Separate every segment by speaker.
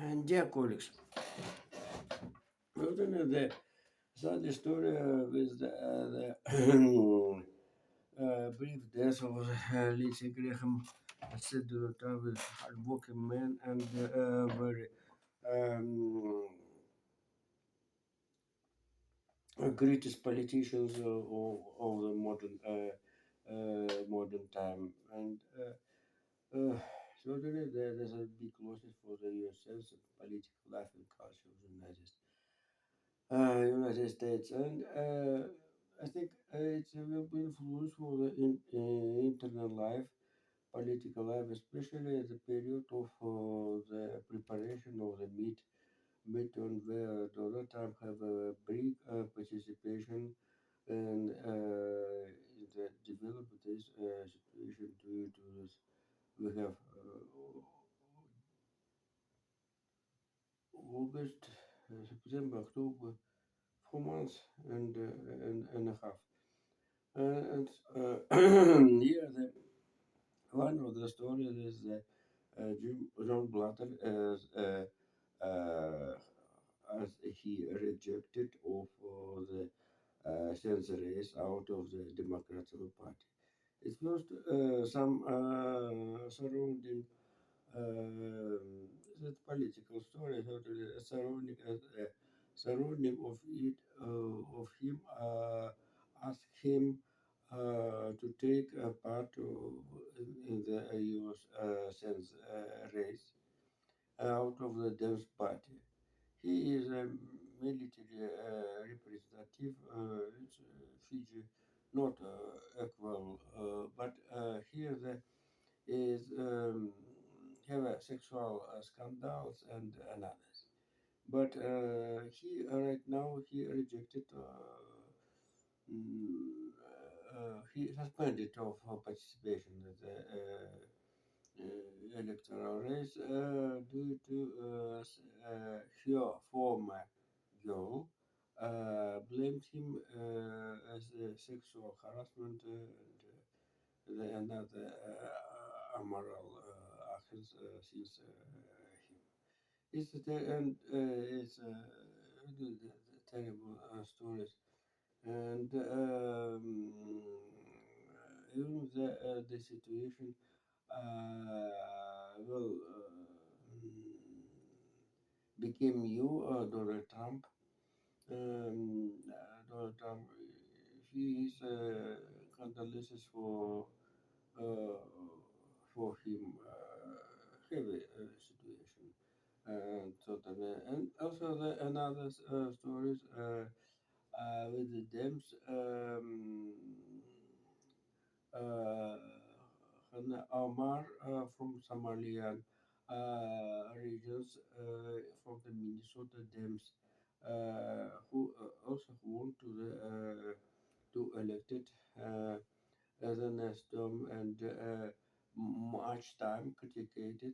Speaker 1: And dear colleagues, the sad story with the brief death of Lindsey Graham, said with hardworking man and very greatest politicians of the modern time. And certainly there's a big losses for the U.S. sense of political life and culture of the United States, and I think it will be influence for the internal life, political life, especially at the period of the preparation of the midterm, where Donald Trump have a big participation and in the develop this situation to this. We have August, September, October, 4 months and a half. And yeah, one of the stories is that John Blatter uh, as he rejected of the Senate race out of the Democratic Party. It was some surrounding that political story surrounding of it of him asked him to take a part in the US Senate race out of the Dems party. He is a military representative. It's Fiji, not equal, but here the is have sexual scandals and others. But he right now he rejected. He suspended of participation in the electoral race due to her former girl blamed him as sexual harassment and another immoral actions since him. It's terrible stories and even the situation well became you Donald Trump. Donald Trump, he is condolences uh, for him heavy situation. And totally, and also the another stories with the Dems. Uh, Omar from Somalian regions from the Minnesota Dems who also want to the to elected as an Estom and much time criticated.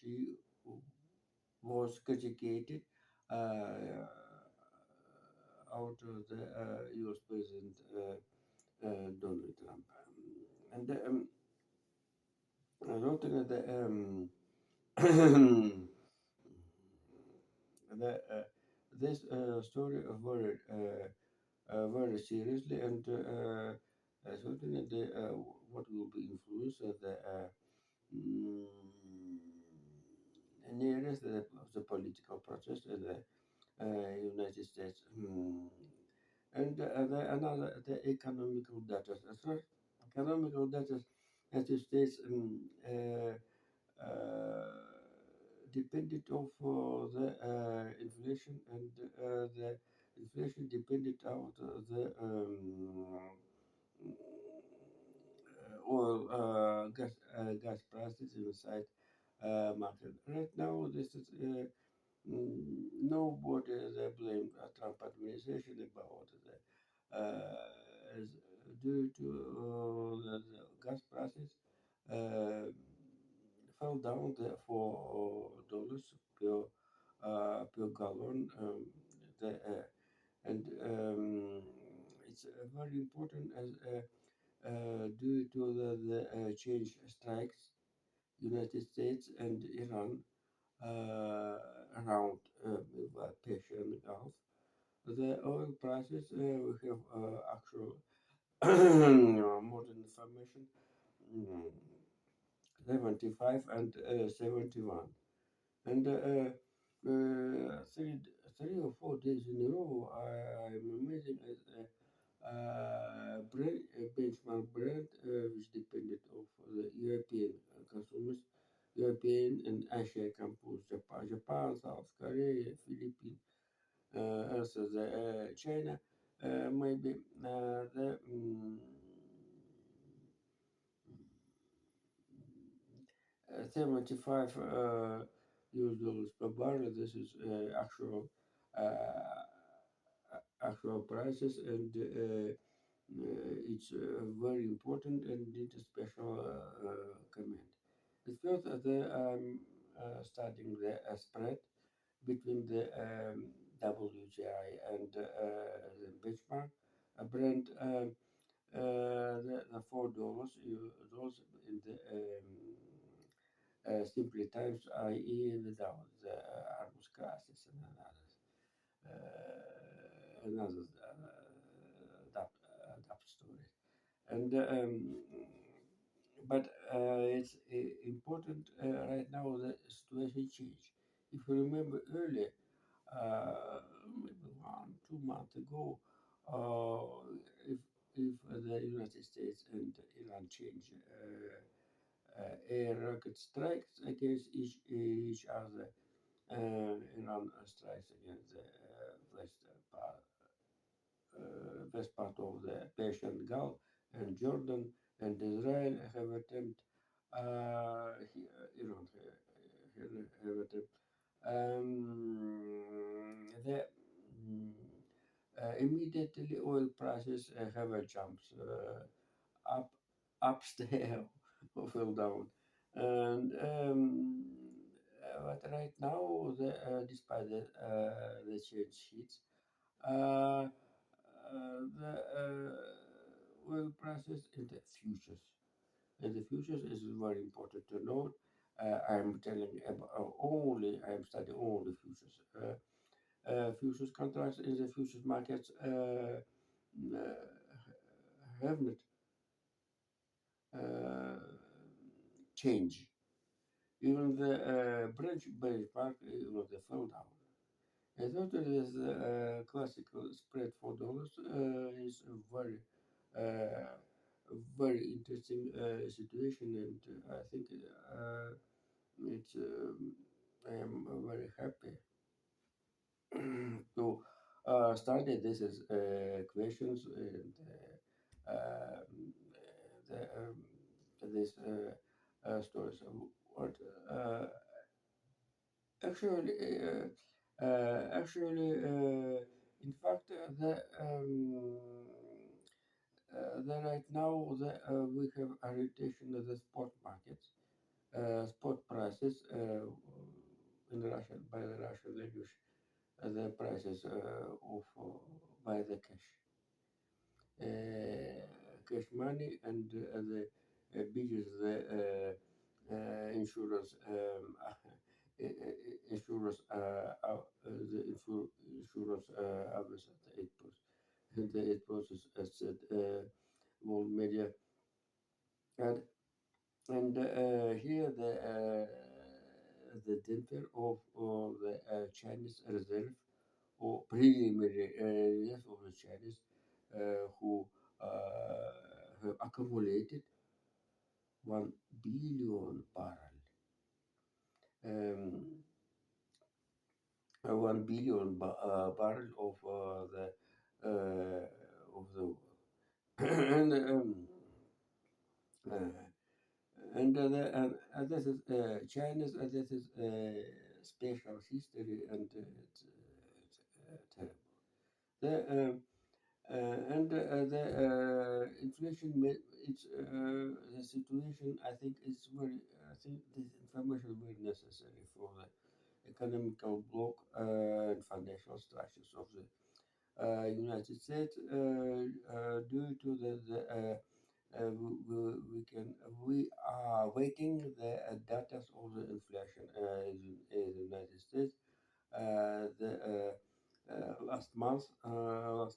Speaker 1: She was criticated out of the US President Donald Trump. And I wrote that the, this story very very seriously and certainly what will be influenced the mm, nearest of the political process in the United States. And another the economical data. So economical data United States uh, depended of the inflation and the inflation depended out the oil gas prices inside market. Right now, this is nobody they blame Trump administration about the as due to the gas prices uh, fell down the $4 per gallon. The, and it's very important as due to the change strikes United States and Iran. uh, around Persian Gulf. The oil prices, we have actual modern information, mm, 75 and 71. And three or 4 days in a row, I'm amazing at brand, benchmark brand, which depended of the European consumers, European and Asia compose Japan, South Korea, Philippines, also the China, maybe the 75 US dollars per barrel. This is uh, actual prices, and it's very important and need a special comment. It's first the studying the spread between the WGI and the benchmark. A Brent the $4 those in the simply times, i.e., without the Argus crisis and another dub story. And but it's important right now the situation change. If you remember earlier, maybe 1 2 months ago, if the United States and Iran change air rocket strikes against each other, Iran strikes against the west part of the Persian Gulf, and Jordan and Israel have attempted, Iran have attempted, the immediately oil prices have a jumps up upstairs or fell down, and but right now despite the change sheets, uh, the oil prices in the futures. And the futures is very important to note. I'm telling about only, I'm studying only futures. Futures contracts in the futures markets have not uh, changed. Even the Brent benchmark, they fell down. I thought it is classical spread $4 is a uh, very interesting situation, and I think it's I am very happy to study this is questions and the, this stories. What uh, actually, in fact, the right now we have orientation of the spot markets, spot prices in Russian by the Russian language, the prices of by the cash money, and the biggest the insurance insurance the insurance others at the 8%, the 8% as said world media, and here the debtor of the Chinese reserve or preliminary reserve of the Chinese who have accumulated 1 billion barrel, um, 1 billion barrel of the world. And uh, this is China's, this is special history, and it's terrible. The inflation, it's the situation. I think is very. I think this information is very necessary for the economical bloc and financial structures of the United States, due to the we are waiting the data of the inflation is last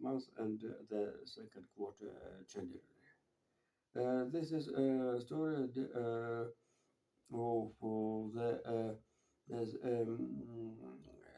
Speaker 1: month and the second quarter January. This is a story of the as,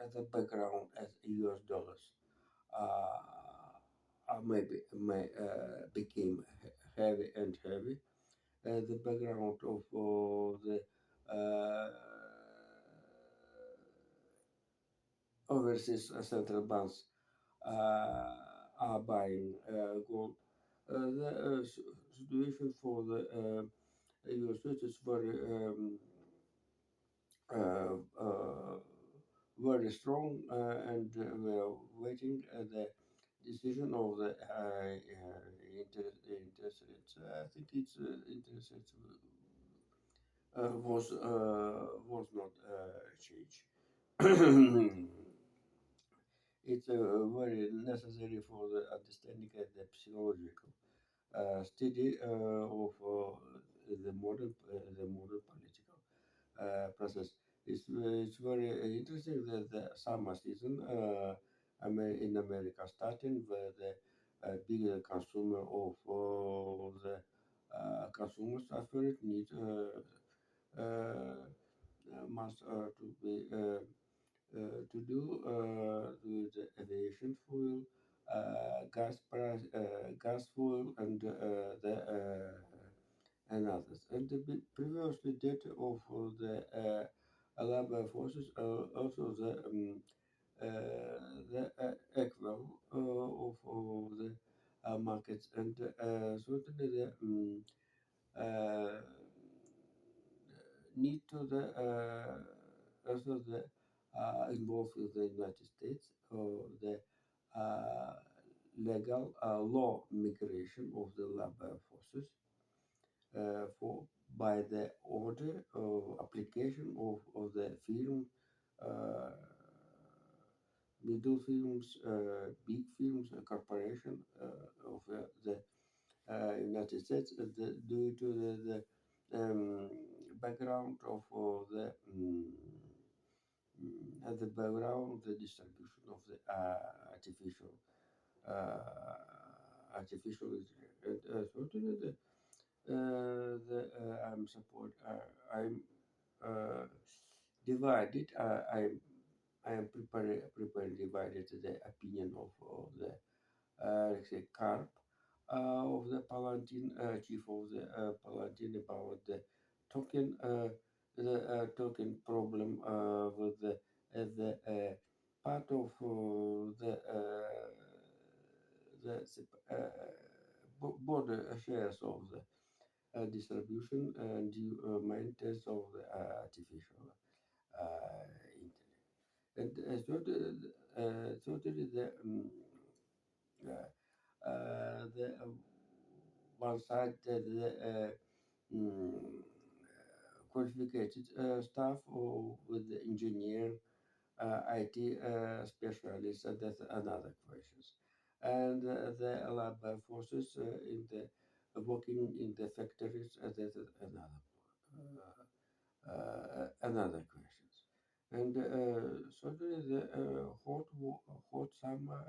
Speaker 1: as a background as US dollars maybe may became heavy and heavy. The background of the uh, overseas central banks are buying gold. The situation for the US is uh, uh, very strong, and we are waiting the decision of the interest rates. I think it's interest rates was not changed. It's very necessary for the understanding and the psychological study of the modern political process. It's very interesting that the summer season in America starting where the bigger consumer of the consumers after need must to be with the aviation fuel, gas fuel, and and others. And the previously data of the labor forces, also the equal of the markets, and certainly the uh, need to the also the involved with the United States or the uh, legal law migration of the labor forces for by the order or application of the film, uh, middle films, big films, corporation of the United States due to the background of the at the background the distribution of the artificial and certainly I'm support I'm uh, divided I am prepared divided the opinion of the let's say carp of the Palatine chief of the Palatine about the token problem with the part of the border shares of the distribution and due maintenance of the artificial intelligence. And certainly the one side the mm, qualified staff or with the engineer, IT specialists, that's another questions. And the lab forces in the working in the factories, that's another questions. And certainly the hot summer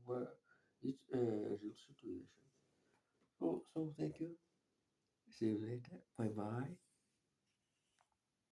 Speaker 1: were it's a real situation. So thank you. See you later. Bye bye.